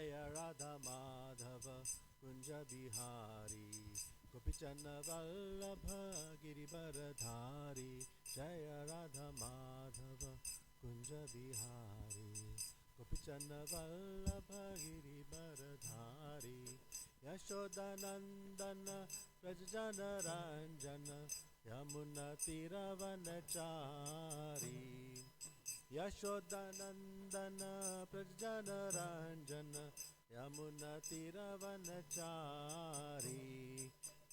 Jaya Radha Madhava Kunja Bihari Gopichanna Vallabha Girivaradhari Jaya Radha Madhava Kunja Bihari Gopichanna Vallabha Girivaradhari Yashodanandana Prajana Ranjana Yamuna Tiravanachari Yashodanandana Prajana Ranjana Yamuna Tiravanachari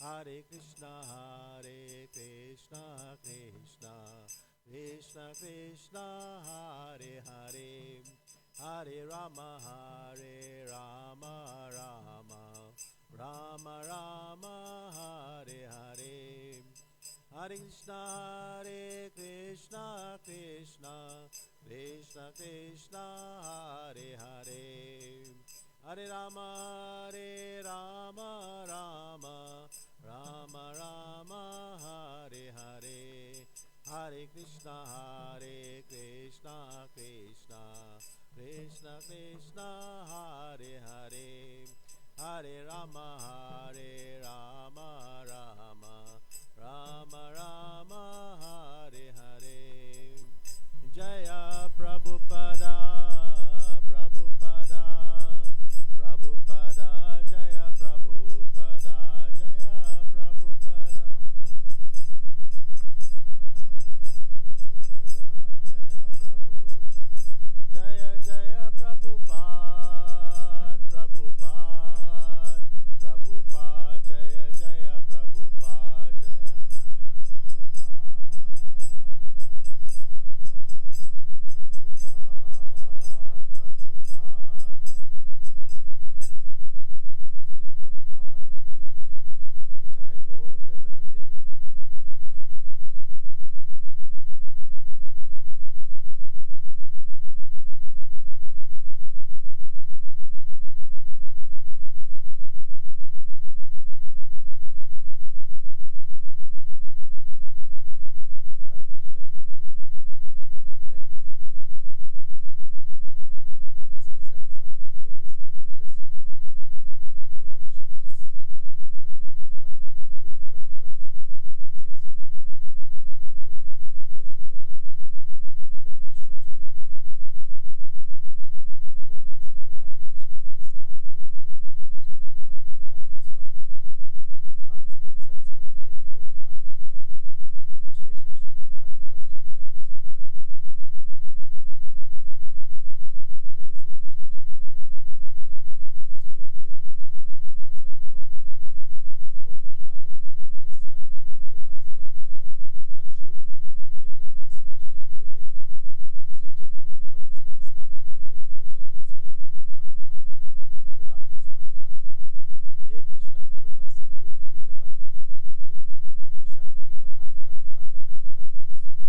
Hare Krishna Krishna Krishna Krishna Hare Hare Hare Rama Rama Rama Rama Hare Hare Hare Krishna Krishna Krishna Krishna Hare Hare Hare Rama Rama Rama Rama Hare Hare Hare Krishna Krishna Krishna Krishna Hare Hare Hare Rama Rama Rama Rama Hare Hare Jaya Prabhupada Prabhupada Prabhupada Jaya Prabhupada Jaya Prabhupada Jaya Jaya Prabhupada Prabhupada Prabhupada Jaya Jaya Prabhupada Jaya Hare Krishna, everybody. Thank you for coming. I'll just recite some prayers, get the blessings from the lordships and the Guru Parampara, so that I can say something that I hope will be pleasurable and beneficial to you. Namo Vishnupadaya Krishna Prasthaya Bhutale Srimati Bhaktivedanta Swami Namine Namaste Saraswati Devi Gauravani Vicharine Nirvishesha Shunyavadi Paschatyaja Sikarine Jai Sri Krishna Caitanya Prabhu Nityananda Sri Advaita Gadadhara Sivasari Gaura Bhaktavrinda Om Jnana Timirandasya Jananjana Salakaya Chakshurunmilitam Yena Tasmai Shri Gurave Namaha Sri Caitanya Manobhistam Sthapitam Yena Bhutale Swayam Rupa Kadamaya Tadaki Swapadantikam He Krishna Karuna Sindhu Deenabandhu Jagatpate Gopisha Gopika Kanta Radha Kanta Namastute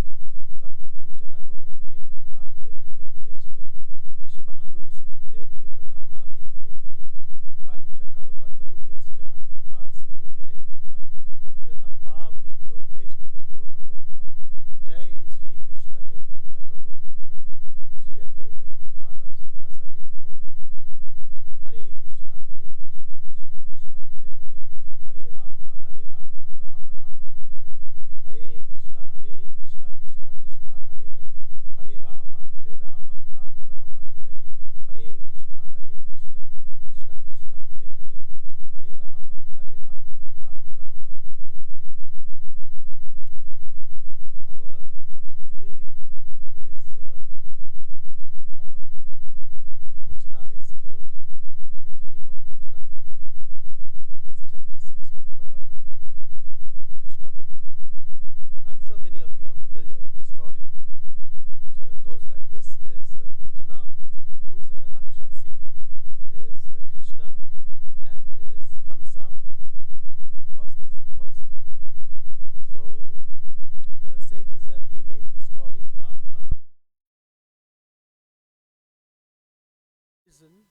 Tapta Kanchana Gourange Radhe Vrindavaneshwari Vrishabhanu Sutadevi Pranamami Hare Priye Pancha Kalpa Tarubhyascha Kripa Sindhubhya Evacha Patitanam Pavanebhyo Vaishnavebhyo Namo Namaha Jai Sri Krishna Chaitanya Prabhu Nityananda Sri Advaita Gadadhara Sivasari Gaura Bhaktavrinda Hare Krishna Krishna Krishna Hare Hare Hare Rama Rama Rama Hare Hare Hare Krishna Krishna Krishna Hare Hare Hare Rama Rama Rama Hare Hare Hare Krishna Krishna Krishna Hare Hare Hare Rama Rama Rama Hare Hare. Our topic today is Putana is killed, the killing of Putana. That's chapter 6 of Krishna book. I'm sure many of you are familiar with the story. It goes like this. There's Putana, who's a Rakshasi. There's Krishna, and there's Kamsa, and of course there's a poison. So the sages have renamed the story from poison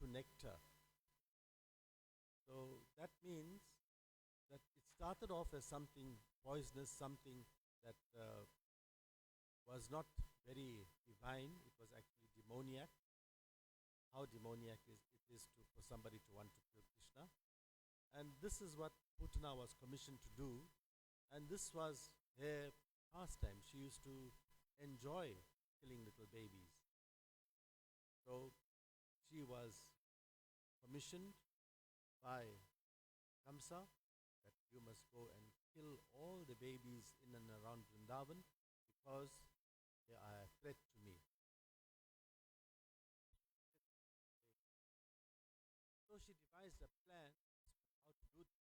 to nectar. So that means that it started off as something poisonous, something that was not very divine. It was actually demoniac. how demoniac it is for somebody to want to kill Krishna. And this is what Putana was commissioned to do. And this was her pastime. She used to enjoy killing little babies. So she was commissioned by Kamsa that you must go and kill all the babies in and around Vrindavan because they are a threat to me. So she devised a plan how to do this.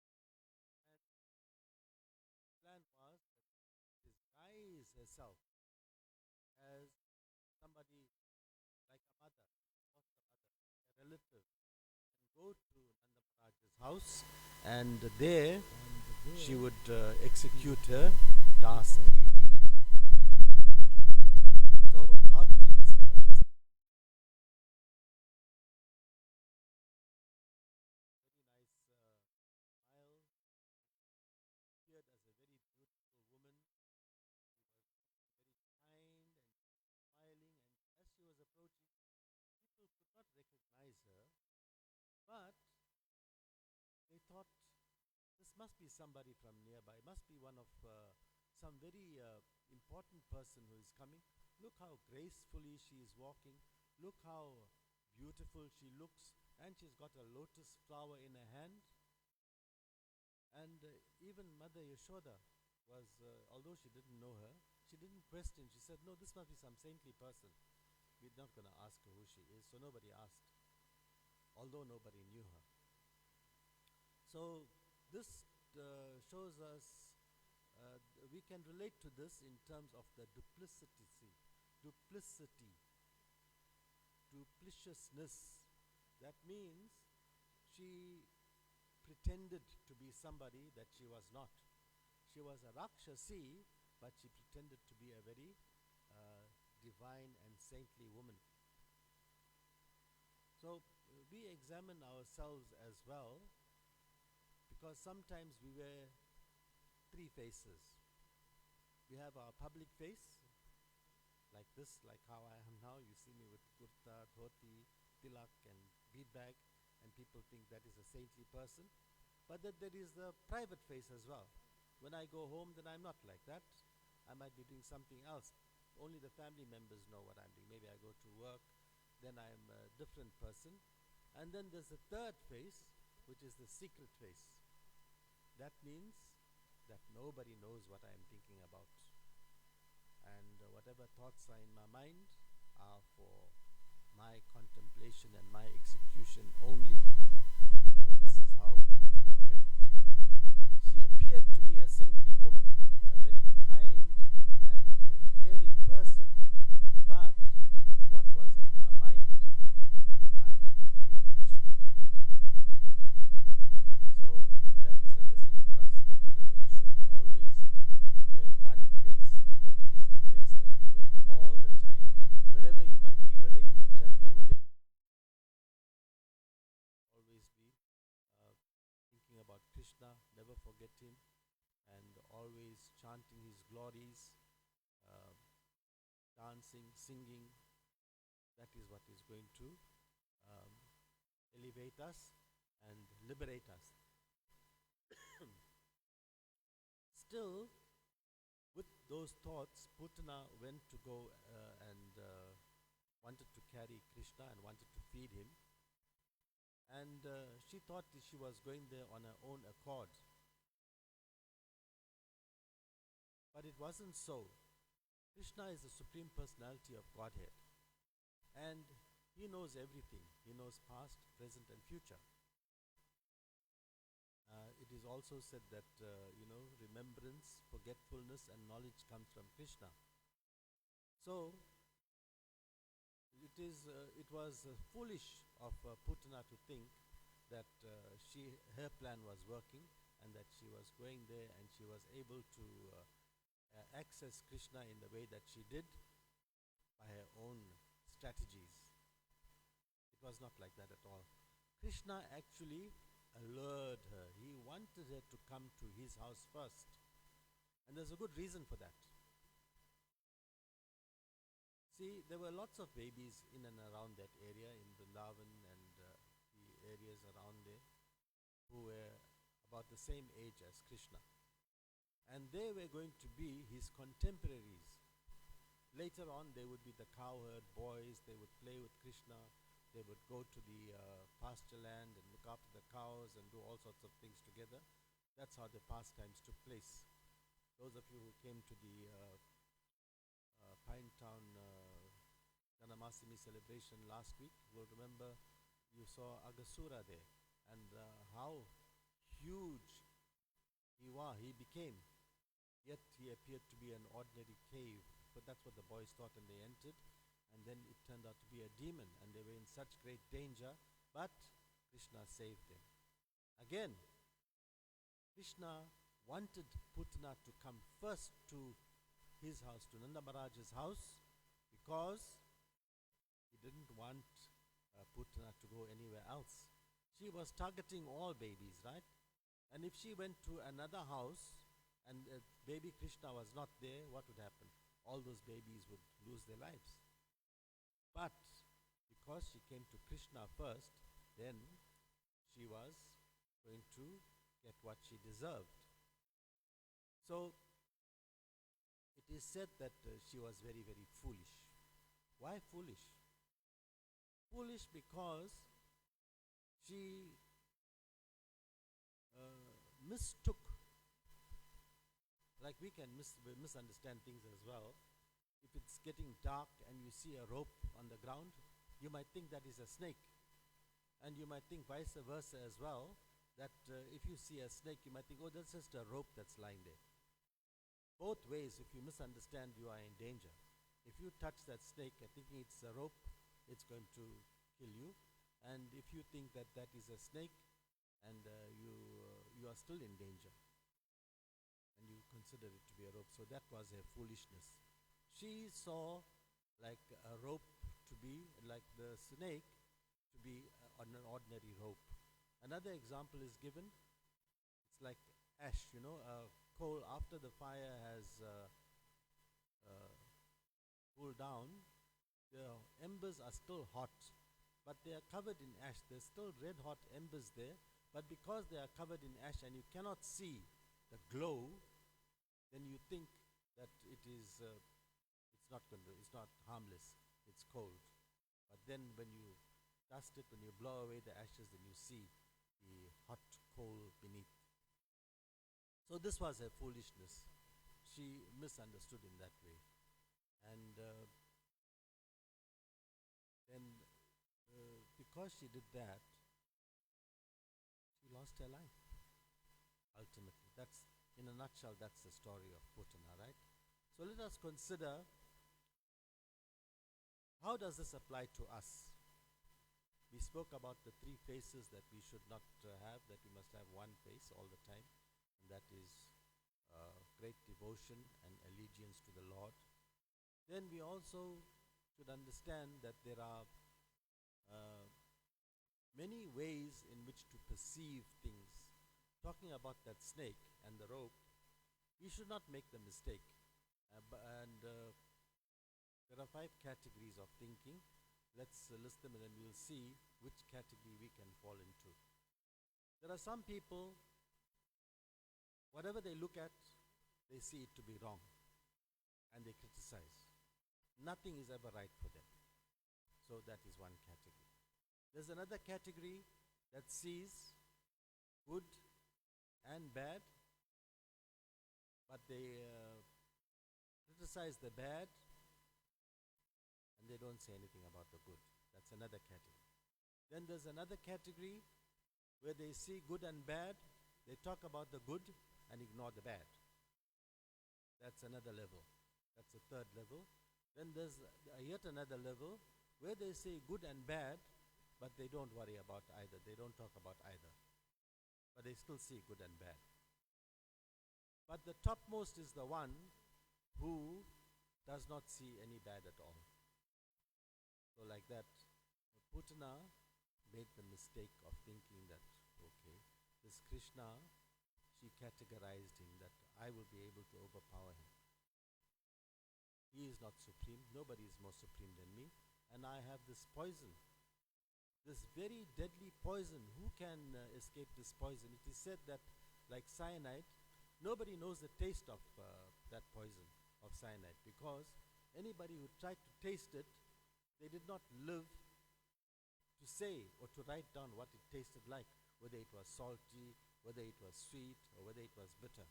And the plan was that disguise herself as somebody like a mother, foster mother, a relative, and go to Nanda Maharaj's house, and there she would execute her dastardly deed. So, how did she discover this? Very nice smile, appeared as a very beautiful woman. She was very kind and smiling, and as she was approaching, people could not recognize her, but they thought this must be somebody from nearby. It must be one of some very important person who is coming. Look how gracefully she is walking. Look how beautiful she looks. And she's got a lotus flower in her hand. And even Mother Yashoda was, although she didn't know her, she didn't question. She said, no, this must be some saintly person. We're not going to ask her who she is. So nobody asked, although nobody knew her. So this shows us, we can relate to this in terms of the duplicity, dupliciousness. That means she pretended to be somebody that she was not. She was a Rakshasi, but she pretended to be a very divine and saintly woman. So we examine ourselves as well, because sometimes we wear three faces. We have our public face, like this, like how I am now. You see me with kurta, dhoti, tilak and bead bag, and people think that is a saintly person. But that there is the private face as well. When I go home, then I'm not like that. I might be doing something else. Only the family members know what I'm doing. Maybe I go to work, then I'm a different person. And then there's the third face, which is the secret face. That means that nobody knows what I'm thinking about. And whatever thoughts are in my mind are for my contemplation and my execution only. So this is how Putana went there. She appeared to be a saintly woman, a very kind and caring person. But what was in her mind? I have to kill Krishna. So that is a lesson for us, that we should always wear one face, and that is the face that we wear all the time, wherever you might be, whether you're in the temple, whether always be thinking about Krishna, never forget him, and always chanting his glories, uh, dancing, singing. That is what is going to um, elevate us and liberate us. Still, with those thoughts, Putana went to go and wanted to carry Krishna and wanted to feed him. And she thought that she was going there on her own accord. But it wasn't so. Krishna is the Supreme Personality of Godhead. And he knows everything. He knows past, present and future. It is also said that, remembrance, forgetfulness and knowledge comes from Krishna. So, it was foolish of Putana to think that her plan was working, and that she was going there and she was able to access Krishna in the way that she did by her own strategies. It was not like that at all. Krishna actually allured her. He wanted her to come to his house first. And there's a good reason for that. See, there were lots of babies in and around that area, in Vrindavan and the areas around there, who were about the same age as Krishna. And they were going to be his contemporaries. Later on, they would be the cowherd boys, they would play with Krishna, they would go to the pasture land and look after the cows and do all sorts of things together. That's how the pastimes took place. Those of you who came to the Pine Town Janamashtami celebration last week will remember you saw Agasura there and how huge he became. Yet he appeared to be an ordinary cave, but that's what the boys thought, and they entered, and then it turned out to be a demon, and they were in such great danger, but Krishna saved them. Again, Krishna wanted Putana to come first to his house, to Nanda Maharaj's house, because he didn't want Putana to go anywhere else. She was targeting all babies, right? And if she went to another house and baby Krishna was not there, what would happen? All those babies would lose their lives. But because she came to Krishna first, then she was going to get what she deserved. So it is said that she was very, very foolish. Why foolish? Foolish because she mistook, like we can misunderstand things as well. If it's getting dark and you see a rope on the ground, you might think that is a snake. And you might think vice versa as well, that if you see a snake, you might think, oh, that's just a rope that's lying there. Both ways, if you misunderstand, you are in danger. If you touch that snake thinking it's a rope, it's going to kill you. And if you think that that is a snake, and you are still in danger, and you consider it to be a rope. So that was her foolishness. She saw like a rope to be, like the snake to be on an ordinary rope. Another example is given. It's like ash, coal after the fire has cooled down. The embers are still hot, but they are covered in ash. There's still red hot embers there, but because they are covered in ash and you cannot see the glow, then you think that it's not harmless, it's cold. But then when you dust it, when you blow away the ashes, then you see the hot coal beneath. So this was her foolishness. She misunderstood in that way. And then because she did that, she lost her life. Ultimately, that's, in a nutshell, that's the story of Putana, right? So let us consider, how does this apply to us? We spoke about the three faces that we should not have, that we must have one face all the time, and that is great devotion and allegiance to the Lord. Then we also should understand that there are many ways in which to perceive things. Talking about that snake and the rope, we should not make the mistake. There are 5 categories of thinking. Let's list them and then we'll see which category we can fall into. There are some people, whatever they look at, they see it to be wrong and they criticize. Nothing is ever right for them. So that is one category. There's another category that sees good and bad, but they criticize the bad and they don't say anything about the good. That's another category. Then there's another category where they see good and bad, they talk about the good and ignore the bad. That's another level. That's the third level. Then there's yet another level where they say good and bad, but they don't worry about either. They don't talk about either. But they still see good and bad. But the topmost is the one who does not see any bad at all. So like that, Putana made the mistake of thinking that, okay, this Krishna, she categorized him that I will be able to overpower him. He is not supreme. Nobody is more supreme than me. And I have this poison, this very deadly poison. Who can escape this poison? It is said that, like cyanide, nobody knows the taste of that poison of cyanide, because anybody who tried to taste it, they did not live to say or to write down what it tasted like, whether it was salty, whether it was sweet, or whether it was bitter.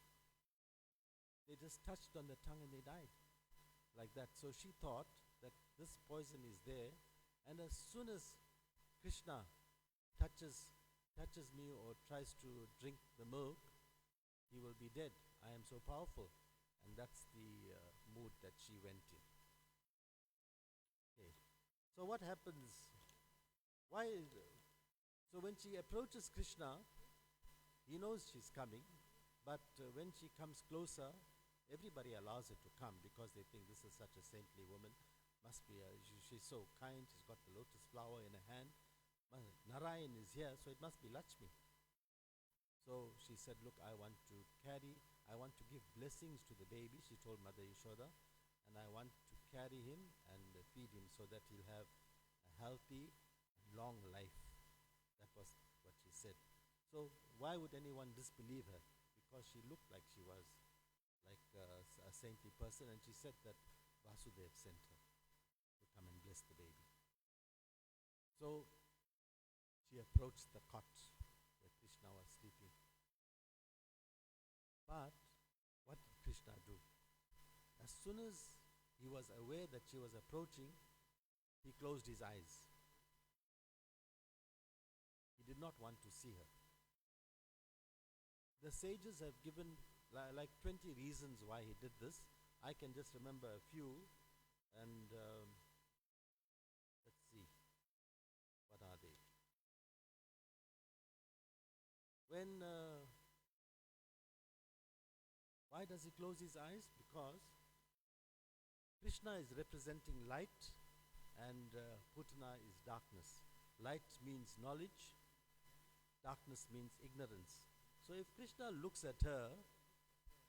They just touched on the tongue and they died like that. So she thought that this poison is there, and as soon as Krishna touches me or tries to drink the milk, he will be dead. I am so powerful. And that's the mood that she went in. Okay. So what happens? So when she approaches Krishna, he knows she's coming, but when she comes closer, everybody allows her to come because they think this is such a saintly woman. Must be, she's so kind, she's got the lotus flower in her hand. Narayan is here, so it must be Lakshmi. So she said, look, I want to give blessings to the baby, she told Mother Yashoda, and I want to carry him and feed him so that he'll have a healthy, long life. That was what she said. So why would anyone disbelieve her? Because she looked like she was like a saintly person, and she said that Vasudev sent her to come and bless the baby. So she approached the cot where Krishna was sleeping. But what did Krishna do? As soon as he was aware that she was approaching, he closed his eyes. He did not want to see her. The sages have given like 20 reasons why he did this. I can just remember a few, and let's see. What are they? Why does he close his eyes? Because Krishna is representing light and Putana is darkness. Light means knowledge, darkness means ignorance. So if Krishna looks at her,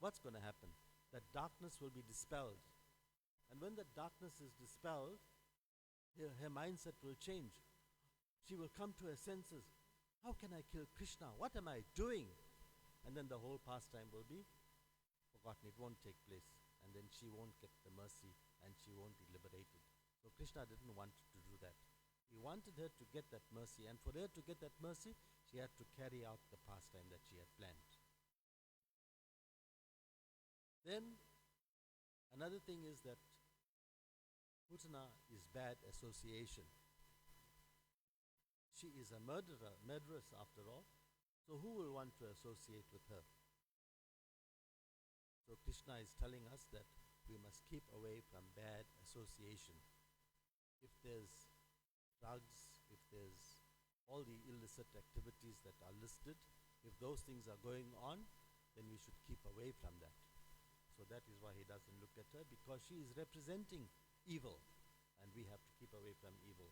what's going to happen? That darkness will be dispelled. And when the darkness is dispelled, her mindset will change. She will come to her senses. How can I kill Krishna? What am I doing? And then the whole pastime will be forgotten. It won't take place. And then she won't get the mercy and she won't be liberated. So Krishna didn't want to do that. He wanted her to get that mercy. And for her to get that mercy, she had to carry out the pastime that she had planned. Then, another thing is that Putana is bad association. She is a murderess after all. So who will want to associate with her? So Krishna is telling us that we must keep away from bad association. If there's drugs, if there's all the illicit activities that are listed, if those things are going on, then we should keep away from that. So that is why he doesn't look at her, because she is representing evil, and we have to keep away from evil.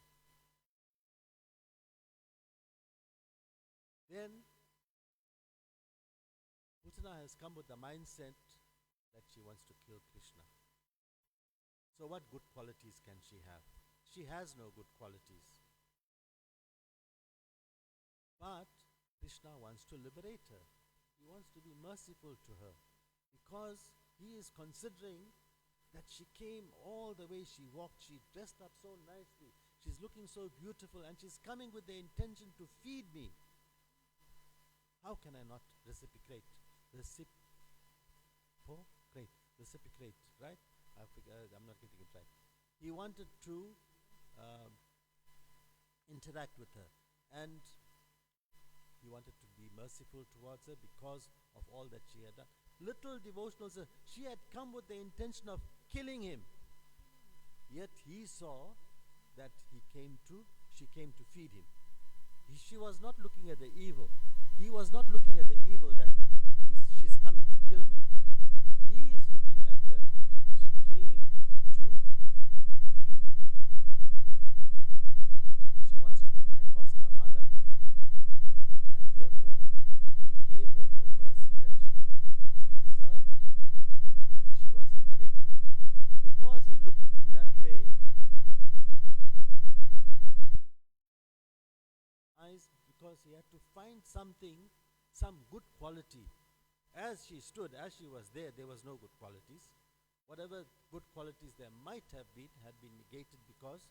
Then Putana has come with the mindset that she wants to kill Krishna. So what good qualities can she have? She has no good qualities. But Krishna wants to liberate her. He wants to be merciful to her, because he is considering that she came all the way, she walked, she dressed up so nicely, she's looking so beautiful, and she's coming with the intention to feed me. How can I not reciprocate? Reciprocate, right? I'm not getting it right. He wanted to interact with her, and he wanted to be merciful towards her because of all that she had done. Little devotionals, she had come with the intention of killing him. Yet he saw that she came to feed him. She was not looking at the evil. He was not looking at the evil that she's coming to kill me. He is looking at that she came to feed me. She wants to be my foster mother. And therefore, he gave her the mercy that she deserved. And she was liberated. Because he demise because he had to find something, some good quality. As she stood, as she was there was no good qualities. Whatever good qualities there might have been had been negated because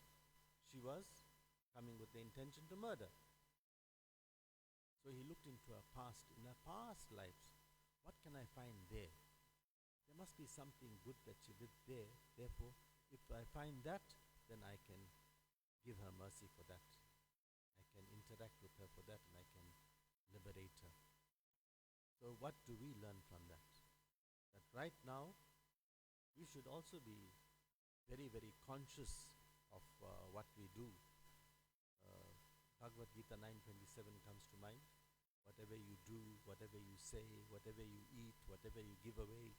she was coming with the intention to murder. So he looked into her past, in her past lives. What can I find there? There must be something good that she did there. Therefore, if I find that, then I can give her mercy for that. I can interact with her for that, and I can liberate her. So what do we learn from that? That right now, we should also be very, very conscious of what we do. Bhagavad Gita 9:27 comes to mind. Whatever you do, whatever you say, whatever you eat, whatever you give away,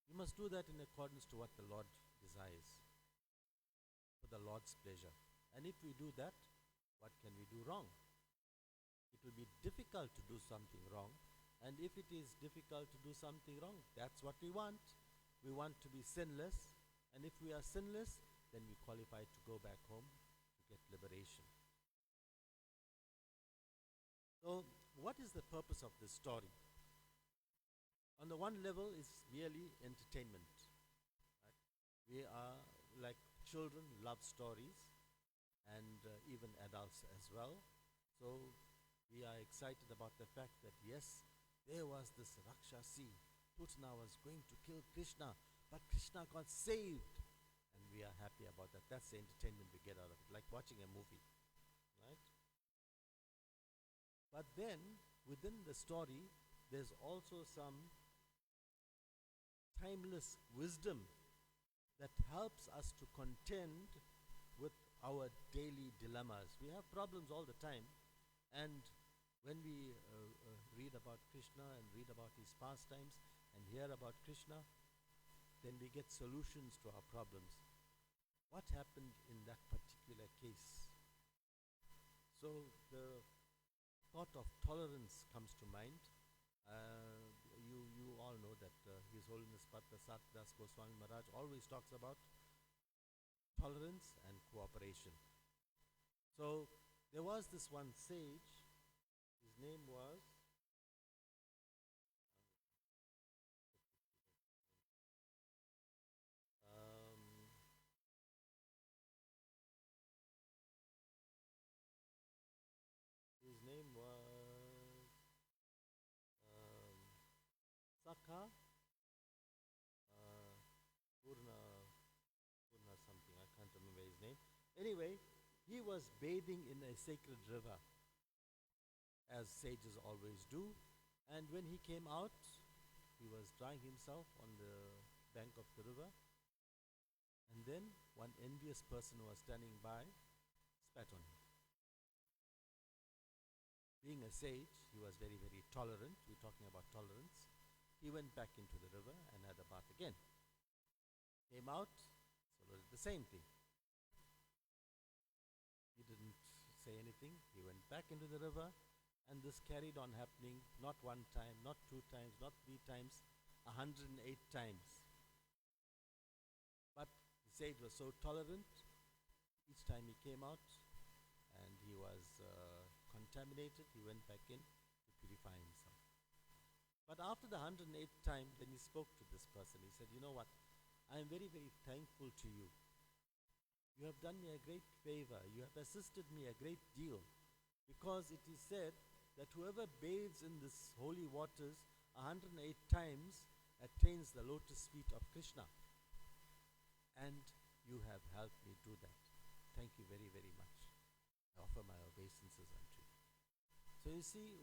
you must do that in accordance to what the Lord desires, for the Lord's pleasure. And if we do that, what can we do wrong? It will be difficult to do something wrong. And if it is difficult to do something wrong, that's what we want. We want to be sinless. And if we are sinless, then we qualify to go back home to get liberation. So, what is the purpose of this story? On the one level, it's merely entertainment. Right? We are like children, love stories, and even adults as well. So, we are excited about the fact that yes, there was this Rakshasi. Putana was going to kill Krishna, but Krishna got saved. And we are happy about that. That's the entertainment we get out of it, like watching a movie. Right? But then, within the story, there's also some timeless wisdom that helps us to contend with our daily dilemmas. We have problems all the time, and when we read about Krishna and read about his pastimes and hear about Krishna, then we get solutions to our problems. What happened in that particular case? So the thought of tolerance comes to mind. You all know that His Holiness Padma Das Goswami Maharaj always talks about tolerance and cooperation. So there was this one sage. His name was Sakha Purna something, I can't remember his name. Anyway, he was bathing in a sacred river, as sages always do. And when he came out, he was drying himself on the bank of the river. And then one envious person who was standing by spat on him. Being a sage, he was very, very tolerant. We're talking about tolerance. He went back into the river and had a bath again. Came out, so did the same thing. He didn't say anything. He went back into the river, and this carried on happening, not one time, not 2 times, not 3 times, 108 times. But the sage was so tolerant, each time he came out and he was contaminated, he went back in to purify himself. But after the 108th time, then he spoke to this person. He said, you know what, I am very, very thankful to you. You have done me a great favor. You have assisted me a great deal. Because it is said that whoever bathes in this holy waters 108 times attains the lotus feet of Krishna. And you have helped me do that. Thank you very, very much. I offer my obeisances unto you. So you see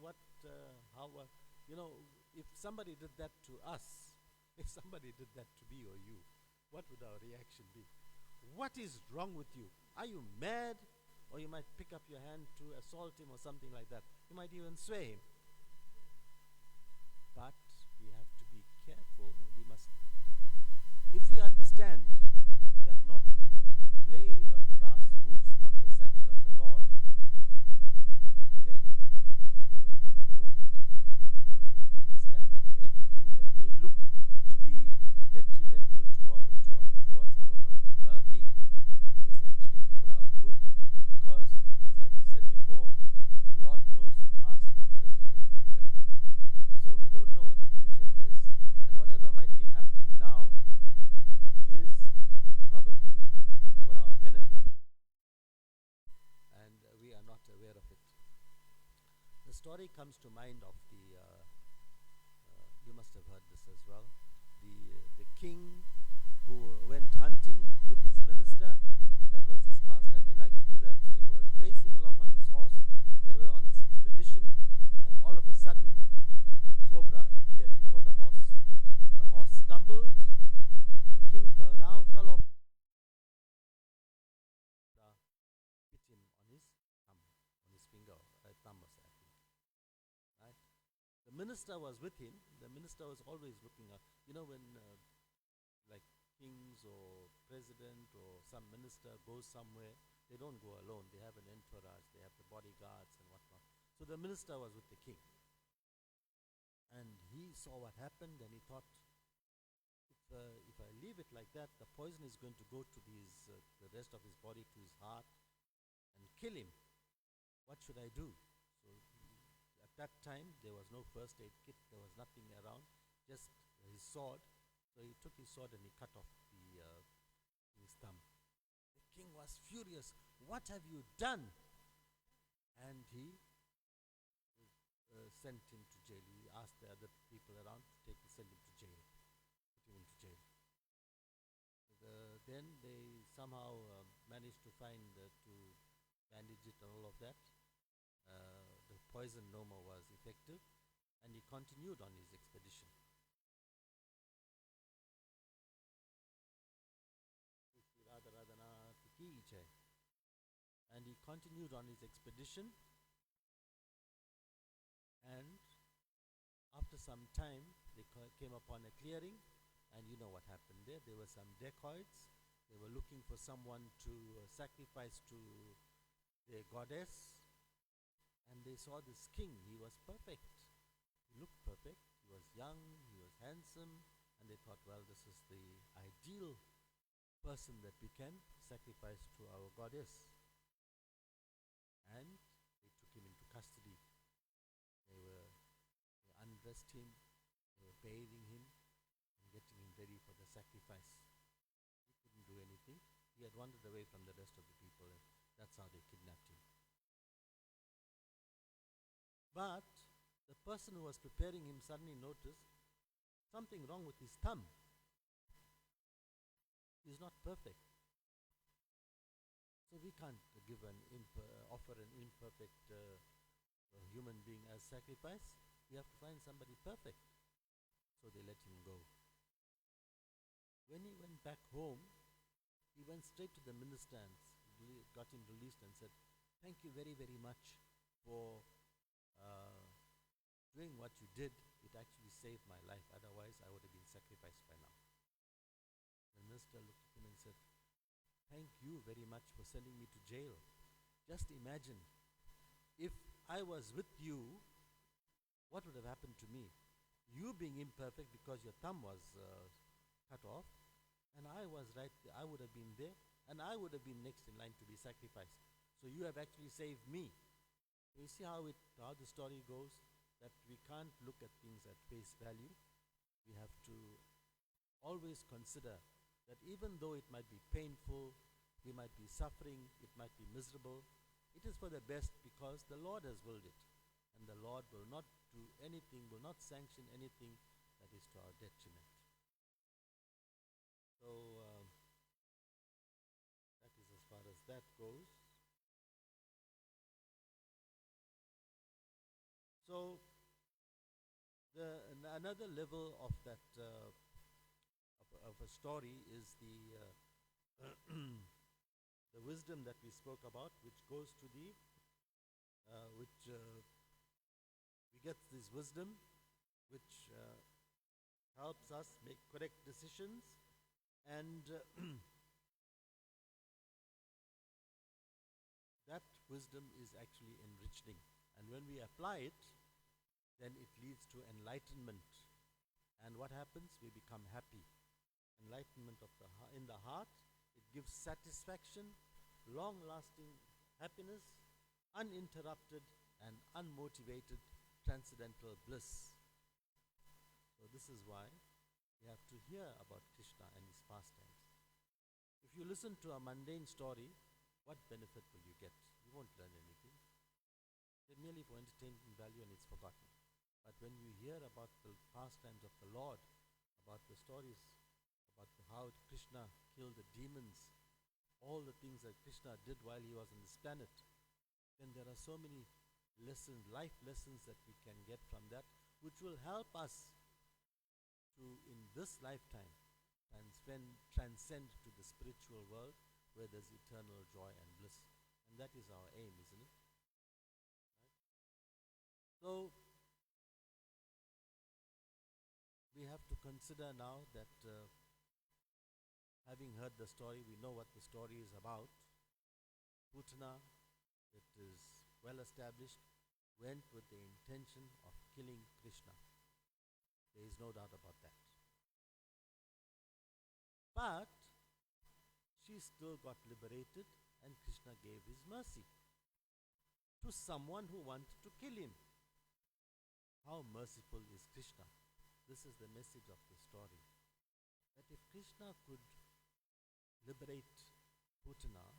if somebody did that to us, if somebody did that to me or you, what would our reaction be? What is wrong with you? Are you mad? Or you might pick up your hand to assault him or something like that. You might even sway him. But we have to be careful. If we understand that not even a blade of grass moves without the sanction of the Lord, then we will understand that everything that may look to be detrimental towards our well-being is actually for our good. Because, as I've said before, not aware of it. The story comes to mind of you must have heard this as well, the king who went hunting with his minister. That was his pastime. He liked to do that. So he was racing along on his horse. They were on this expedition, and all of a sudden, a cobra appeared before the horse. The horse stumbled. The king fell off. Hit him on his thumb, on his finger, thumb or something. Right? The minister was with him. The minister was always looking up. You know, when like kings or president or some minister goes somewhere, they don't go alone. They have an entourage. They have the bodyguards and whatnot. So the minister was with the king. And he saw what happened, and he thought, if I leave it like that, the poison is going to go to the rest of his body, to his heart, and kill him. What should I do? So at that time, there was no first aid kit. There was nothing around, just his sword. So he took his sword and he cut off his thumb. The king was furious. What have you done? And he sent him to jail. He asked the other people around to send him to jail. Put him into jail. Then they somehow managed to to bandage it and all of that. The poison no more was effective, and he continued on his expedition. And he continued on his expedition, and after some time they came upon a clearing, and you know what happened there. There were some dacoits. They were looking for someone to sacrifice to their goddess, and they saw this king. He was perfect. He looked perfect. He was young. He was handsome, and they thought, well, this is the ideal person that we can sacrifice to our goddess. And they took him into custody. They undressed him, they were bathing him and getting him ready for the sacrifice. He couldn't do anything. He had wandered away from the rest of the people, and that's how they kidnapped him. But the person who was preparing him suddenly noticed something wrong with his thumb. He's not perfect. So we can't offer an imperfect human being as sacrifice. We have to find somebody perfect. So they let him go. When he went back home, he went straight to the minister and got him released and said, "Thank you very, very much for doing what you did. It actually saved my life. Otherwise, I would have been sacrificed by now." The minister looked at him and said, "Thank you very much for sending me to jail. Just imagine, if I was with you, what would have happened to me? You being imperfect because your thumb was cut off, and I was right there. I would have been there, and I would have been next in line to be sacrificed. So you have actually saved me." So you see how the story goes, that we can't look at things at face value. We have to always consider that even though it might be painful, we might be suffering, it might be miserable, it is for the best because the Lord has willed it. And the Lord will not do anything, will not sanction anything that is to our detriment. So that is as far as that goes. So another level of that of a story is the wisdom that we spoke about, which goes to we get this wisdom which helps us make correct decisions, and that wisdom is actually enriching. And when we apply it, then it leads to enlightenment. And what happens? We become happy. Enlightenment in the heart, it gives satisfaction, long-lasting happiness, uninterrupted and unmotivated transcendental bliss. So this is why we have to hear about Krishna and his pastimes. If you listen to a mundane story, what benefit will you get? You won't learn anything. merely for entertainment value and it's forgotten. But when you hear about the pastimes of the Lord, about the stories, about how Krishna killed the demons, all the things that Krishna did while he was on this planet, then there are so many lessons, life lessons that we can get from that, which will help us to, in this lifetime, transcend to the spiritual world where there's eternal joy and bliss. And that is our aim, isn't it? Right? So, we have to consider now that having heard the story, we know what the story is about. Putana, it is well established, went with the intention of killing Krishna. There is no doubt about that. But she still got liberated and Krishna gave his mercy to someone who wanted to kill him. How merciful is Krishna? This is the message of the story. That if Krishna could liberate Putana,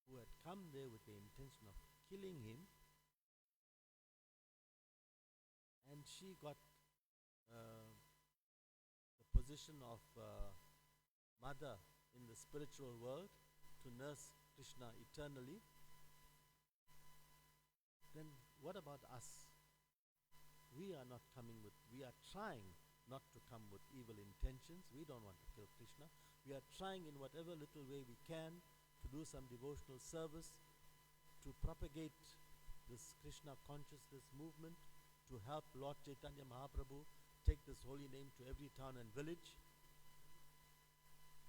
who had come there with the intention of killing him, and she got the position of mother in the spiritual world to nurse Krishna eternally, then what about us? We are trying not to come with evil intentions. We don't want to kill Krishna. We are trying in whatever little way we can to do some devotional service, to propagate this Krishna consciousness movement, to help Lord Caitanya Mahaprabhu take this holy name to every town and village.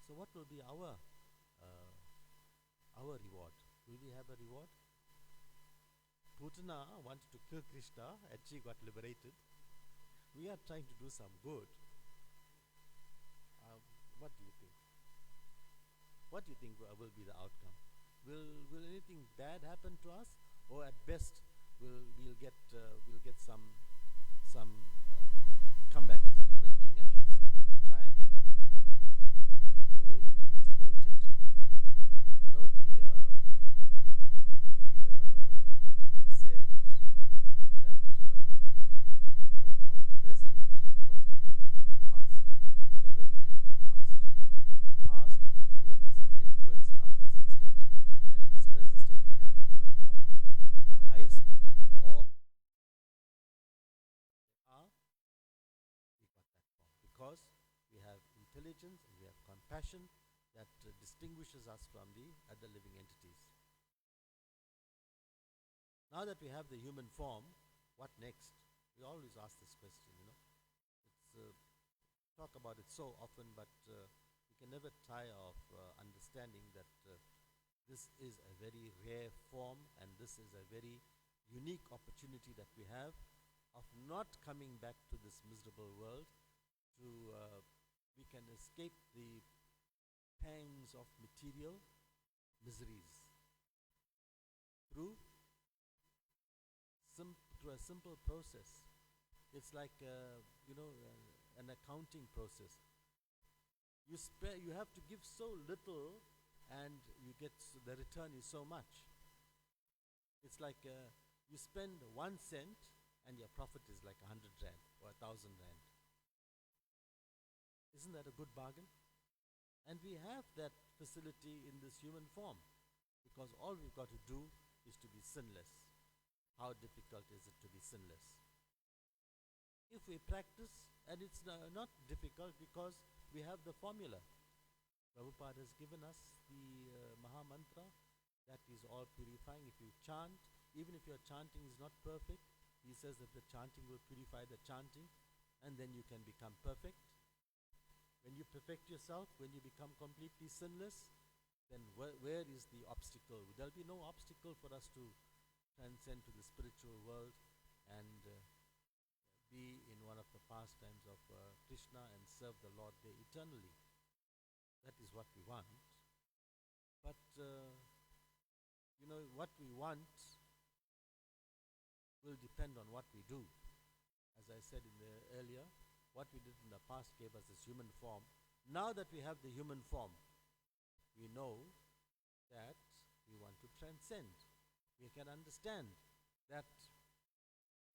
So what will be our reward? Will we have a reward? Putana wanted to kill Krishna and she got liberated. We are trying to do some good. What do you think? What do you think will be the outcome? Will anything bad happen to us, or at best we'll get some come back as a human being at least to try again, or will we be demoted? You know he said that our present was dependent on the past. Whatever we did in the past influenced our present state, and in this present state we have the human form, the highest of all. We got that form because we have intelligence and we have compassion that distinguishes us from the other living entities. Now that we have the human form, what next? We always ask this question, you know. It's talk about it so often, but we can never tire of understanding that this is a very rare form, and this is a very unique opportunity that we have of not coming back to this miserable world. We can escape the pangs of material miseries through a simple process. It's like an accounting process. You have to give so little, and you get the return is so much. It's like you spend 1 cent, and your profit is like 100 rand or 1,000 rand. Isn't that a good bargain? And we have that facility in this human form, because all we've got to do is to be sinless. How difficult is it to be sinless? If we practice, and it's not difficult because we have the formula. Prabhupada has given us the Maha Mantra that is all purifying. If you chant, even if your chanting is not perfect, he says that the chanting will purify the chanting, and then you can become perfect. When you perfect yourself, when you become completely sinless, then where is the obstacle? There'll be no obstacle for us to transcend to the spiritual world and be in one of the pastimes of Krishna and serve the Lord there eternally. That is what we want. But, what we want will depend on what we do. As I said earlier, what we did in the past gave us this human form. Now that we have the human form, we know that we want to transcend. We can understand that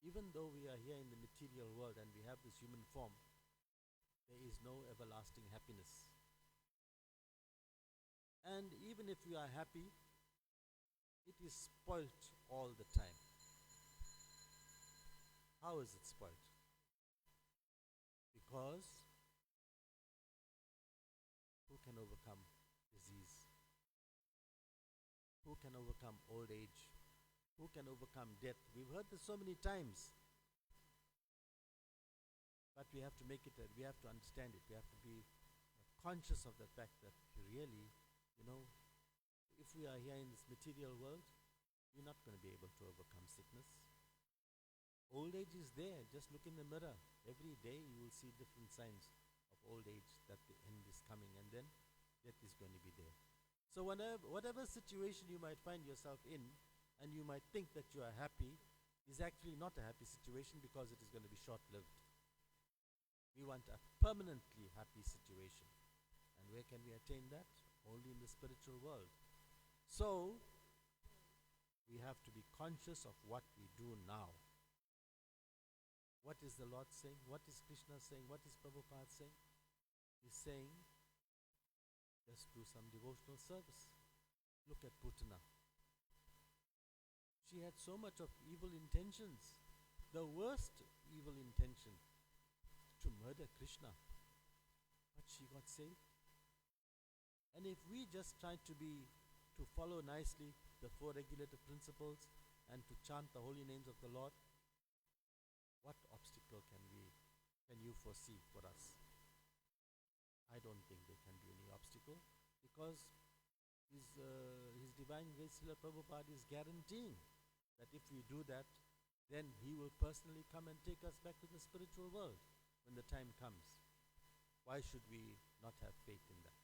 Even though we are here in the material world and we have this human form, there is no everlasting happiness. And even if we are happy, it is spoilt all the time. How is it spoilt? Because who can overcome disease? Who can overcome old age? Who can overcome death? We've heard this so many times. But we have to make it, we have to understand it. We have to be conscious of the fact that really, if we are here in this material world, we're not going to be able to overcome sickness. Old age is there. Just look in the mirror. Every day you will see different signs of old age, that the end is coming, and then death is going to be there. So whatever situation you might find yourself in, and you might think that you are happy, is actually not a happy situation, because it is going to be short-lived. We want a permanently happy situation. And where can we attain that? Only in the spiritual world. So, we have to be conscious of what we do now. What is the Lord saying? What is Krishna saying? What is Prabhupada saying? He's saying, just do some devotional service. Look at Putana. She had so much of evil intentions. The worst evil intention, to murder Krishna. But she got saved. And if we just try to follow nicely the four regulative principles and to chant the holy names of the Lord, what obstacle can you foresee for us? I don't think there can be any obstacle, because His Divine Grace Srila Prabhupada is guaranteeing that if we do that, then He will personally come and take us back to the spiritual world when the time comes. Why should we not have faith in that?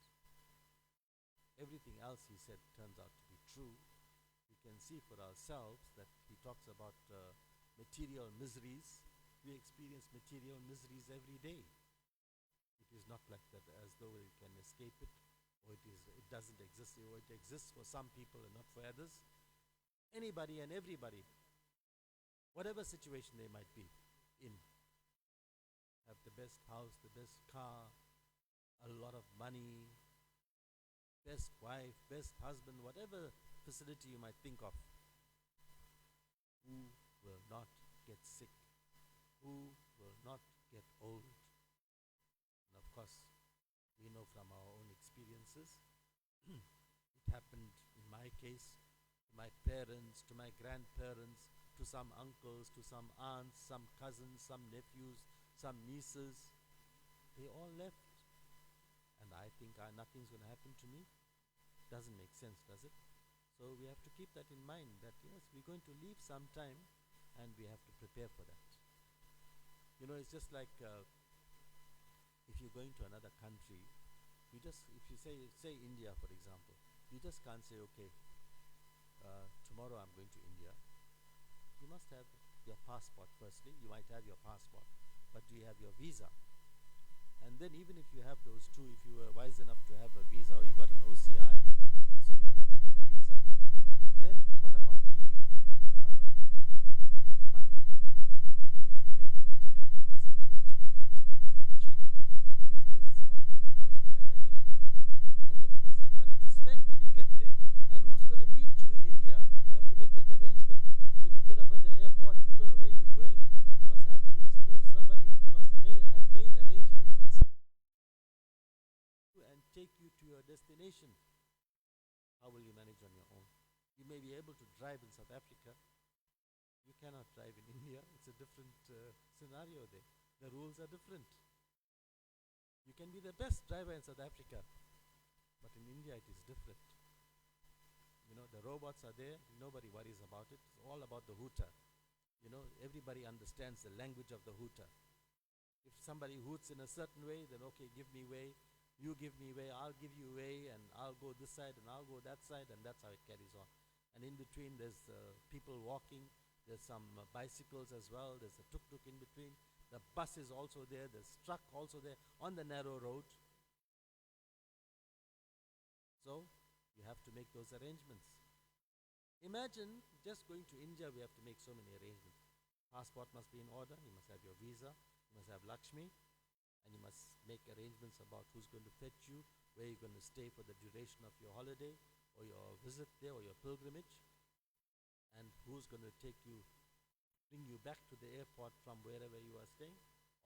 Everything else He said turns out to be true. We can see for ourselves that He talks about material miseries. We experience material miseries every day. It is not like that as though we can escape it, or it doesn't exist, or it exists for some people and not for others. Anybody and everybody, whatever situation they might be in, have the best house, the best car, a lot of money, best wife, best husband, whatever facility you might think of. Who will not get sick? Who will not get old? And of course, we know from our own experiences, it happened in my case, to my parents, to my grandparents, to some uncles, to some aunts, some cousins, some nephews, some nieces. They all left. And I think nothing's going to happen to me. Doesn't make sense, does it? So we have to keep that in mind, that yes, we're going to leave sometime, and we have to prepare for that. It's just like if you're going to another country, if you say India, for example, you just can't say, okay, tomorrow I'm going to India. You must have your passport firstly. You might have your passport, but do you have your visa? And then even if you have those two, if you were wise enough to have a visa, or you got an OCI, so you don't have to get a visa, then what about the money? You need to pay for your ticket. You must get your ticket. The ticket is not cheap. These days it's around 20,000 rand, I think. And then you must have money to spend when you get there. And who's going to meet you in India? You have to make that arrangement. When you get up at the airport, you don't know where you're going. You must know somebody. You must have made arrangements with somebody and take you to your destination. How will you manage on your own? You may be able to drive in South Africa. You cannot drive in India. It's a different scenario there. The rules are different. You can be the best driver in South Africa, but in India it is different. The robots are there. Nobody worries about it. It's all about the hooter. Everybody understands the language of the hooter. If somebody hoots in a certain way, then okay, give me way. You give me way, I'll give you way, and I'll go this side and I'll go that side, and that's how it carries on. And in between there's people walking, there's some bicycles as well, there's a tuk-tuk in between, the bus is also there, there's truck also there on the narrow road. So you have to make those arrangements. Imagine just going to India, we have to make so many arrangements. passport must be in order, you must have your visa, you must have Lakshmi, and you must make arrangements about who's going to fetch you, where you're going to stay for the duration of your holiday, or your visit there, or your pilgrimage, and who's going to bring you back to the airport from wherever you are staying.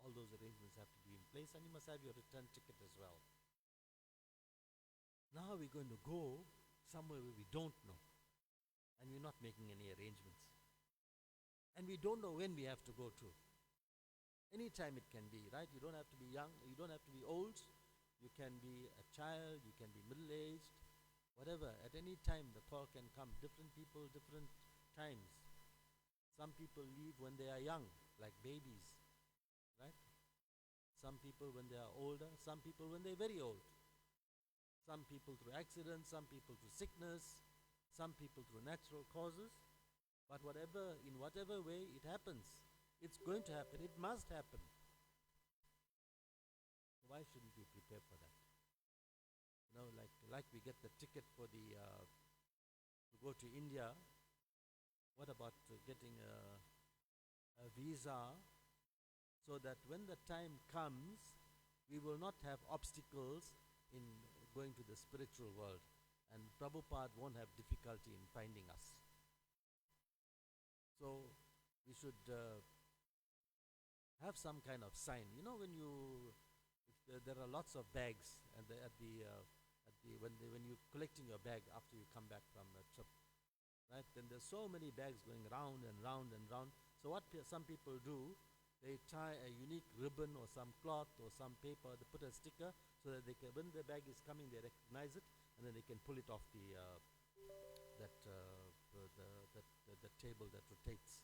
All those arrangements have to be in place, and you must have your return ticket as well. Now we're going to go somewhere where we don't know, and we're not making any arrangements. And we don't know when we have to go to. Anytime it can be, right? You don't have to be young, you don't have to be old, you can be a child, you can be middle-aged, whatever. At any time the call can come. Different people, different times. Some people leave when they are young, like babies, right? Some people when they are older, some people when they're very old. Some people through accidents, some people through sickness, some people through natural causes. But in whatever way it happens, it's going to happen, it must happen. Why shouldn't we prepare for that? You know, like we get the ticket for to go to India. What about getting a visa, so that when the time comes, we will not have obstacles in going to the spiritual world, and Prabhupada won't have difficulty in finding us. So we should have some kind of sign. You know, when there are lots of bags, and when you're collecting your bag after you come back from a trip, right? Then there's so many bags going round and round and round. So what some people do, they tie a unique ribbon or some cloth or some paper, they put a sticker, so that when the bag is coming, they recognize it, and then they can pull it off the table that rotates.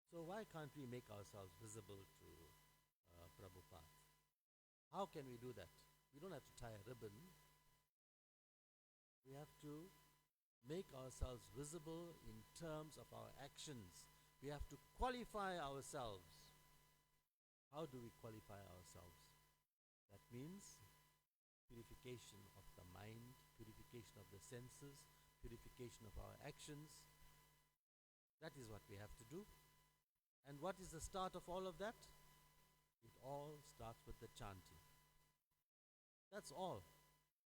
So why can't we make ourselves visible to Prabhupada? How can we do that? We don't have to tie a ribbon. We have to make ourselves visible in terms of our actions. We have to qualify ourselves. How do we qualify ourselves? That means purification of the mind, purification of the senses, purification of our actions. That is what we have to do. And what is the start of all of that? It all starts with the chanting. That's all.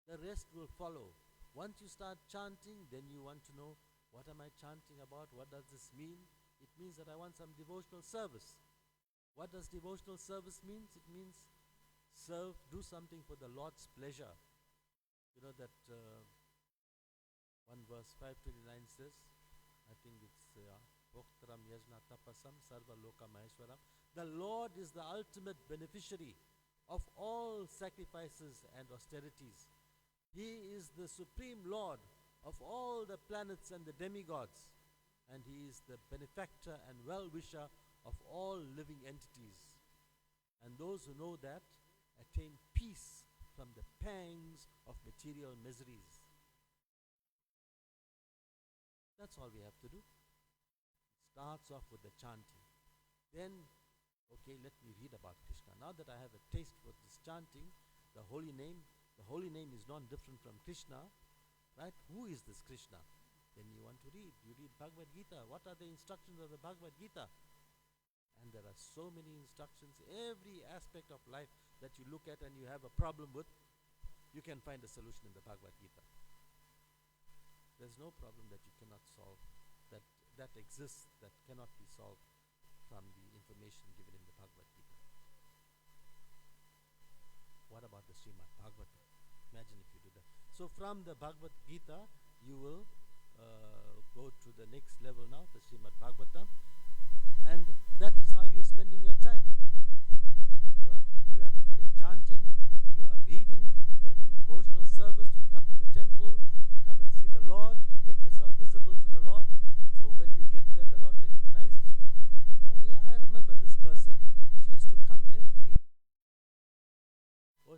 The rest will follow. Once you start chanting, then you want to know, what am I chanting about? What does this mean? It means that I want some devotional service. What does devotional service mean? It means do something for the Lord's pleasure. You know that one verse 529 says, I think it's Bhoktaram Yajna Tapasam Sarva Loka Maheshwaram. The Lord is the ultimate beneficiary of all sacrifices and austerities. He is the supreme Lord of all the planets and the demigods, and He is the benefactor and well-wisher of all living entities. And those who know that attain peace from the pangs of material miseries. That's all we have to do. It starts off with the chanting. Then, okay, let me read about Krishna. Now that I have a taste for this chanting, the holy name is not different from Krishna, right? Who is this Krishna? Then you want to read. You read Bhagavad Gita. What are the instructions of the Bhagavad Gita? And there are so many instructions. Every aspect of life that you look at and you have a problem with, you can find a solution in the Bhagavad Gita. There's no problem that you cannot solve, that exists, that cannot be solved from the information given in the Bhagavad Gita. What about the Srimad Bhagavatam? Imagine if you do that. So from the Bhagavad Gita, you will go to the next level now, the Srimad Bhagavatam, and that is how you're spending your time. You are chanting, you are reading, you are doing devotional service, you come to the temple, you come and see the Lord, you make yourself visible to the Lord. So when you get there, the Lord recognizes you. Oh yeah, I remember this person. She used to come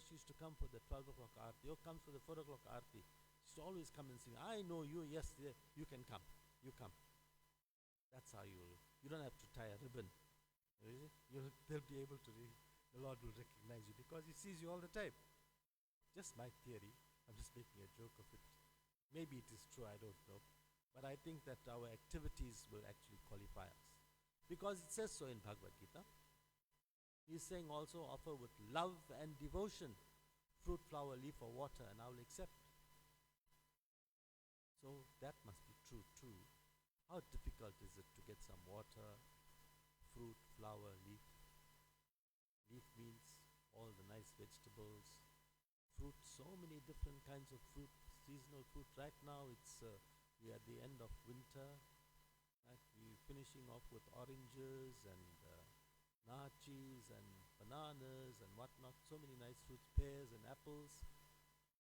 she used to come for the 12 o'clock aarti, or comes for the 4 o'clock aarti. She used to always come and sing, I know you, yes, you can come, you come. That's how you don't have to tie a ribbon. They'll be able to read. The Lord will recognize you because He sees you all the time. Just my theory. I'm just making a joke of it. Maybe it is true, I don't know. But I think that our activities will actually qualify us. Because it says so in Bhagavad Gita. He's saying also offer with love and devotion fruit, flower, leaf, or water, and I will accept. So that must be true too. How difficult is it to get some water, fruit, flower, leaf? Leaf means all the nice vegetables, fruit, so many different kinds of fruit, seasonal fruit. Right now we are at the end of winter. Right? We're finishing off with oranges and nachis and bananas and whatnot. So many nice fruits, pears and apples.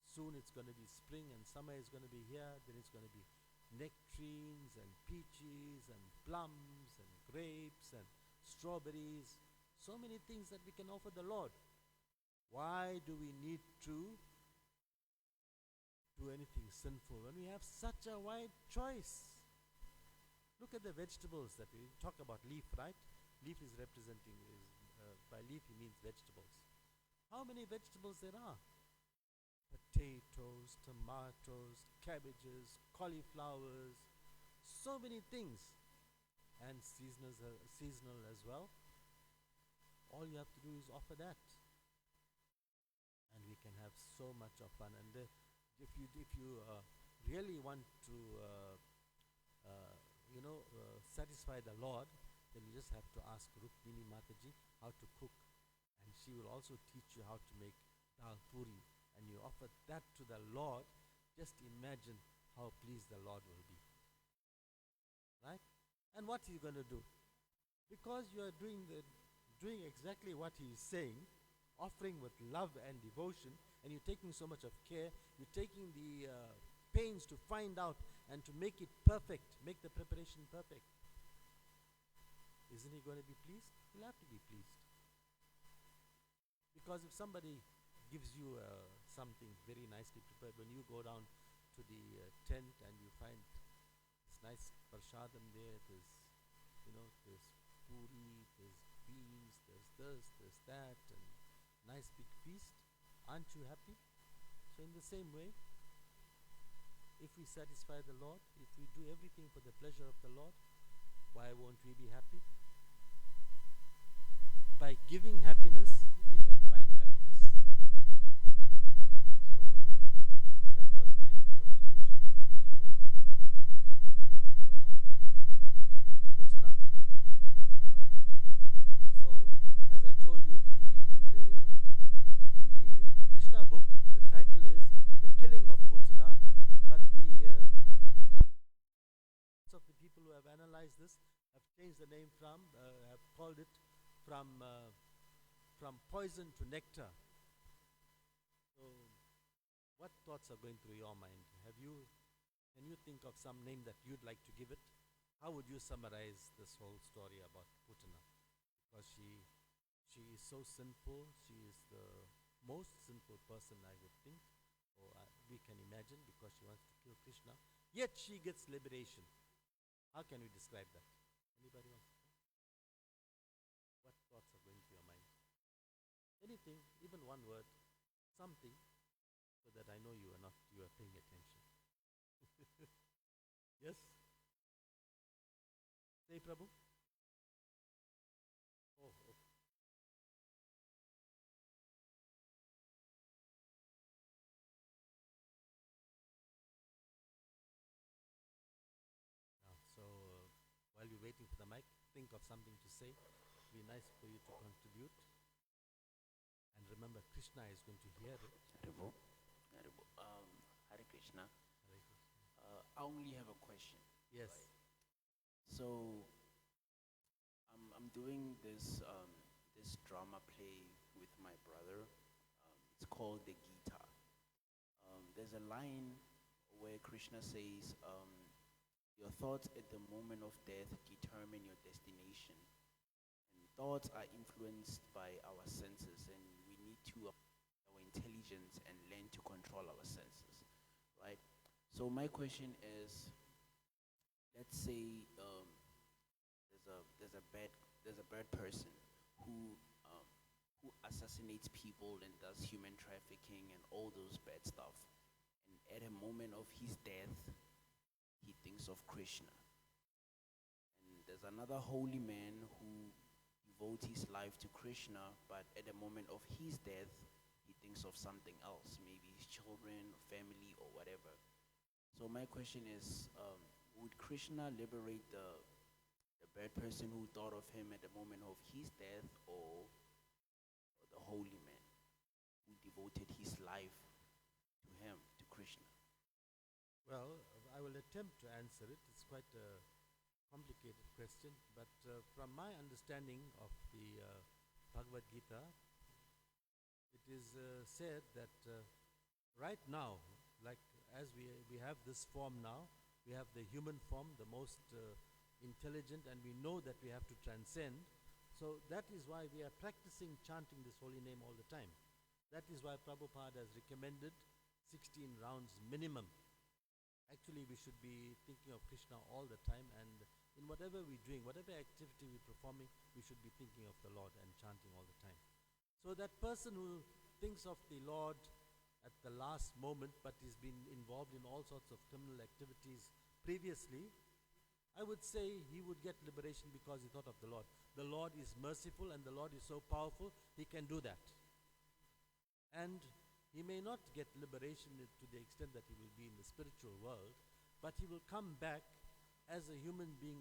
Soon it's going to be spring and summer is going to be here. Then it's going to be nectarines and peaches and plums and grapes and strawberries. So many things that we can offer the Lord. Why do we need to do anything sinful when we have such a wide choice? Look at the vegetables that we talk about. Leaf, right? Leaf is representing, by leaf he means vegetables. How many vegetables there are? Potatoes, tomatoes, cabbages, cauliflowers, so many things. And seasonal as well. All you have to do is offer that. And we can have so much of fun. And if you really want to satisfy the Lord, then you just have to ask Rukmini Mataji how to cook, and she will also teach you how to make dal puri, and you offer that to the Lord. Just imagine how pleased the Lord will be. Right? And what are you going to do? Because you are doing exactly what he is saying, offering with love and devotion, and you're taking so much of care, you're taking the pains to find out and to make it perfect, make the preparation perfect. Isn't he going to be pleased? He'll have to be pleased. Because if somebody gives you something very nicely prepared, when you go down to the tent and you find this nice prashadam there, there's puri, there's beans, there's this, there's that, and nice big feast, aren't you happy? So in the same way, if we satisfy the Lord, if we do everything for the pleasure of the Lord, why won't we be happy? By giving happiness, we can find happiness. So that was my interpretation of the pastime of Putana. So as I told you, in the Krishna book, the title is The Killing of Putana, but of the people who have analyzed this have changed the name have called it from poison to nectar. So, what thoughts are going through your mind? Can you think of some name that you'd like to give it? How would you summarize this whole story about Putana? Because she is so sinful. She is the most sinful person, I would think, or we can imagine, because she wants to kill Krishna. Yet she gets liberation. How can we describe that? Anybody wants to say? What thoughts are going through your mind? Anything, even one word, something, so that I know you are paying attention. Yes? Say, Prabhu. Oh, okay. While you're waiting for the mic, think of something to say. It'll be nice for you to contribute. And remember, Krishna is going to hear it. Haribo. Hare Krishna. I only have a question. Yes. Right? So, I'm doing this drama play with my brother. It's called the Gita. There's a line where Krishna says, your thoughts at the moment of death determine your destination. And thoughts are influenced by our senses, and we need to apply our intelligence and learn to control our senses, right? So my question is, let's say there's a bad person who assassinates people and does human trafficking and all those bad stuff. And at a moment of his death, he thinks of Krishna. And there's another holy man who devotes his life to Krishna, but at the moment of his death, he thinks of something else, maybe his children, family, or whatever. So my question is, would Krishna liberate the bad person who thought of him at the moment of his death, or the holy man who devoted his life to him, to Krishna? Well, I will attempt to answer it. It's quite a complicated question, but from my understanding of the Bhagavad Gita, it is said that right now, like as we have this form now, we have the human form, the most intelligent, and we know that we have to transcend. So that is why we are practicing chanting this holy name all the time. That is why Prabhupada has recommended 16 rounds minimum. Actually, we should be thinking of Krishna all the time, and in whatever we're doing, whatever activity we're performing, we should be thinking of the Lord and chanting all the time. So that person who thinks of the Lord at the last moment, but has been involved in all sorts of criminal activities previously, I would say he would get liberation because he thought of the Lord. The Lord is merciful and the Lord is so powerful, he can do that. And he may not get liberation to the extent that he will be in the spiritual world, but he will come back as a human being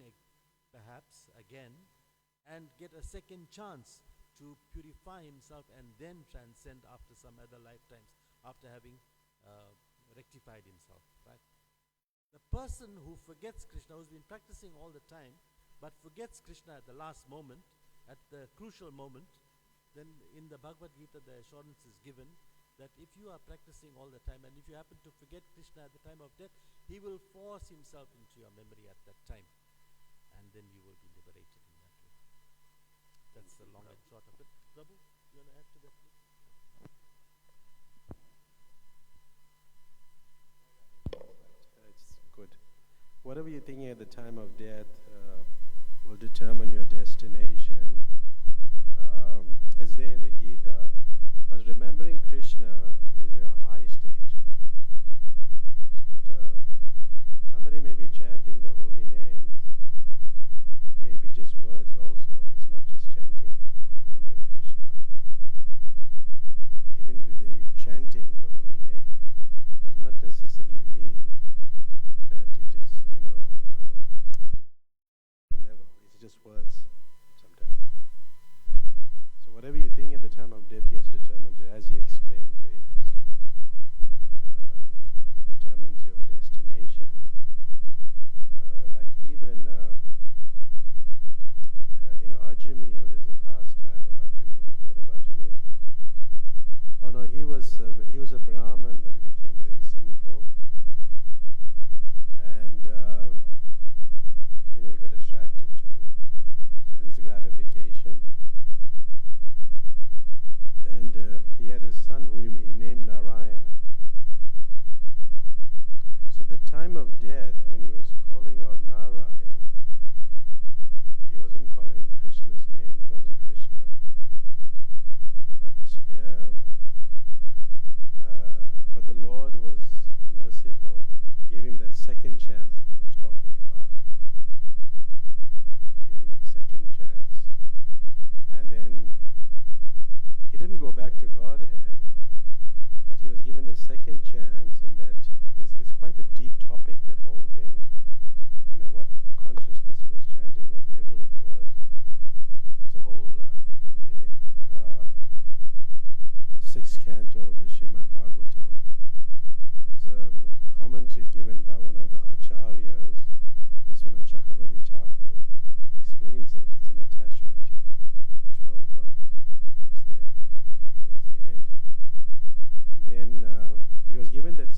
perhaps again and get a second chance to purify himself and then transcend after some other lifetimes, after having rectified himself, right? The person who forgets Krishna, who's been practicing all the time, but forgets Krishna at the last moment, at the crucial moment, then in the Bhagavad Gita the assurance is given that if you are practicing all the time and if you happen to forget Krishna at the time of death, he will force himself into your memory at that time, and then you will be liberated in that way. That's the long and short of it. Prabhu, you want to add to that, please? It's good. Whatever you're thinking at the time of death will determine your destination. It's there in the Gita, but remembering Krishna is a high stage. It's not somebody may be chanting the holy names. It may be just words also. It's not just chanting or remembering Krishna. Even with the chanting the holy name does not necessarily mean that it is, a level. It's just words sometimes. So whatever you think at the time of death, he has determined, as he explained very nicely, determines your destination. Like even, Ajamil, there's a pastime of Ajamil. You heard of Ajamil? Oh no, he was a Brahmin, but he became very sinful. And, he got attracted to sense gratification. And he had a son who he named Narayana. So the time of death, when he was calling out Narayana, he wasn't calling Krishna's name. It wasn't Krishna. But the Lord was merciful, gave him that second chance that he was talking about. Gave him that second chance. And then he didn't go back to Godhead, but he was given a second chance in that it's quite a deep topic, that whole thing. What consciousness he was chanting, what level it was. It's a whole thing on the sixth canto of the Srimad Bhagavatam. There's a commentary given by one of the acharyas, Vishwanath Chakravarti Thakur, explains it. It's an attachment, which Prabhupada puts there towards the end. And then he was given that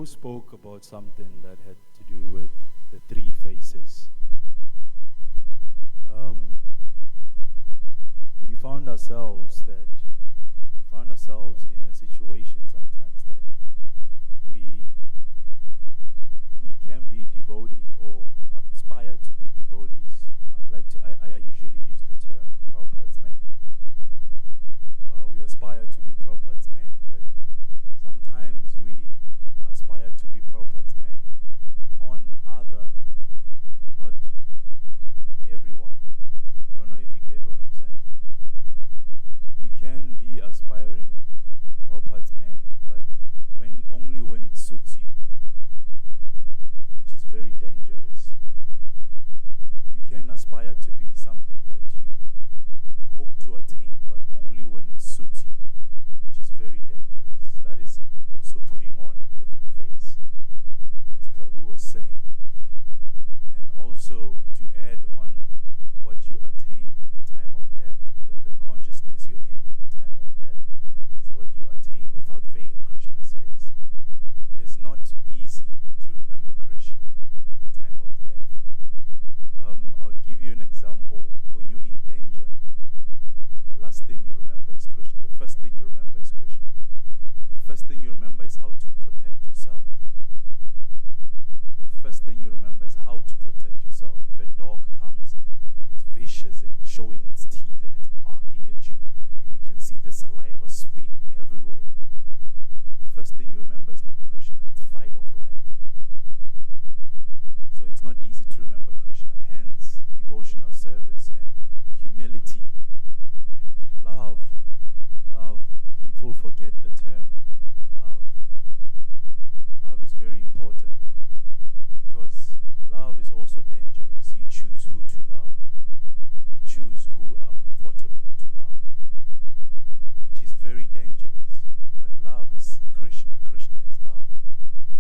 Prabhu spoke about something that had to do with the three faces. We found ourselves in a situation sometimes that we can be devotees or aspire to be devotees. I usually use the term Prabhupada's men. We aspire to be Prabhupada's men, but sometimes we aspire to be Prabhupada's men on other, not everyone. I don't know if you get what I'm saying. You can be aspiring Prabhupada's men, but only when it suits you, which is very dangerous. You can aspire to be something that you hope to attain, but only when it suits you, which is very dangerous. That is also putting on a different face, as Prabhu was saying. And also to add on what you attain at the time of death, the consciousness you're in at the time of death is what you attain without fail, Krishna says. It is not easy to remember Krishna at the time of death. I'll give you an example. When you're in danger, the last thing you remember is Krishna. The first thing you remember is Krishna. The first thing you remember is how to protect yourself. The first thing you remember is how to protect yourself. If a dog comes and it's vicious and it's showing its teeth and it's barking at you and you can see the saliva spitting everywhere, the first thing you remember is not Krishna. It's fight or flight. So it's not easy to remember Krishna. Hence, devotional service and humility and love. Love. People forget the term love. Love is very important because love is also dangerous. You choose who to love. We choose who are comfortable to love, which is very dangerous. But love is Krishna. Krishna is love.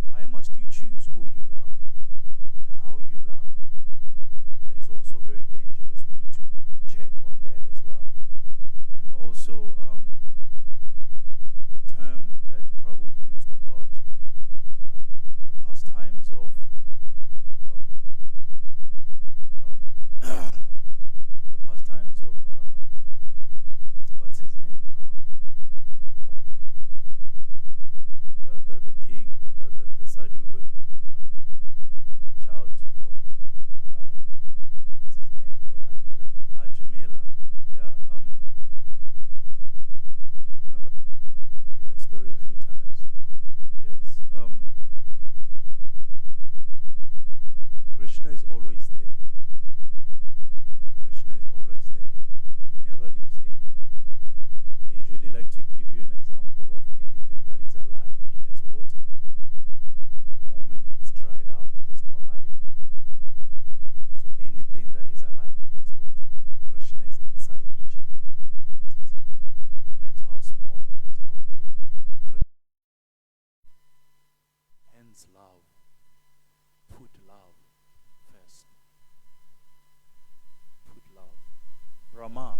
Why must you choose who you love and how you love? That is also very dangerous. We need to check on that as well. And also, the term that Prabhu used about the pastimes of the pastimes of what's his name? The king, the sadhu with child of Narayan. What's his name? Oh, Ajmila. Ajamela. Yeah. You remember that story a few times? Yes. Krishna is always there. Krishna is always there. He never leaves anyone. I usually like to give you an example of anything that is alive. It has water. The moment it's dried out, there's no life in it. So anything that is alive, it has water. Krishna is inside each and every living entity, no matter how small, no matter how big. Krishna. Hence love. Put love first. Put love. Brahma